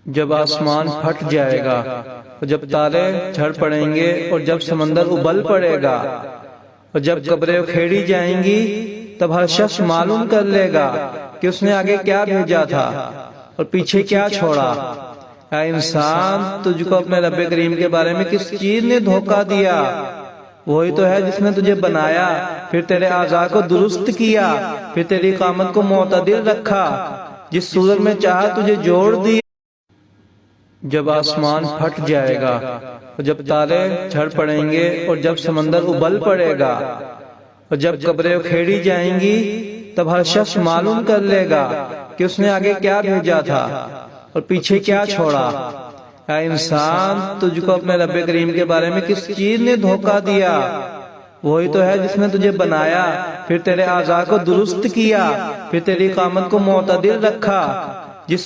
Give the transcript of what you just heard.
جب آسمان پھٹ جائے گا اور جب تارے جھڑ پڑیں گے اور جب سمندر ابل پڑے گا اور جب قبریں کھیڑی جائیں گی تب ہر شخص معلوم کر لے گا کہ اس نے آگے کیا بھیجا تھا اور پیچھے کیا چھوڑا۔ اے انسان، تجھ کو اپنے رب کریم کے بارے میں کس چیز نے دھوکہ دیا؟ وہی تو ہے جس نے تجھے بنایا، پھر تیرے اعضاء کو درست کیا، پھر تیری قامت کو معتدل رکھا، جس صورت میں چاہا تجھے جوڑ دیا۔ جب آسمان پھٹ جائے گا اور جب تارے جھڑ پڑیں گے اور جب سمندر ابل پڑے گا اور جب قبریں کھیڑی جائیں گی تب ہر شخص معلوم کر لے گا کہ اس نے آگے کیا بھیجا تھا اور پیچھے کیا چھوڑا۔ اے انسان، تجھ کو اپنے رب کریم کے بارے میں کس چیز نے دھوکہ دیا؟ وہی تو ہے جس نے تجھے بنایا، پھر تیرے اعضاء کو درست کیا، پھر تیری قامت کو معتدل رکھا، جس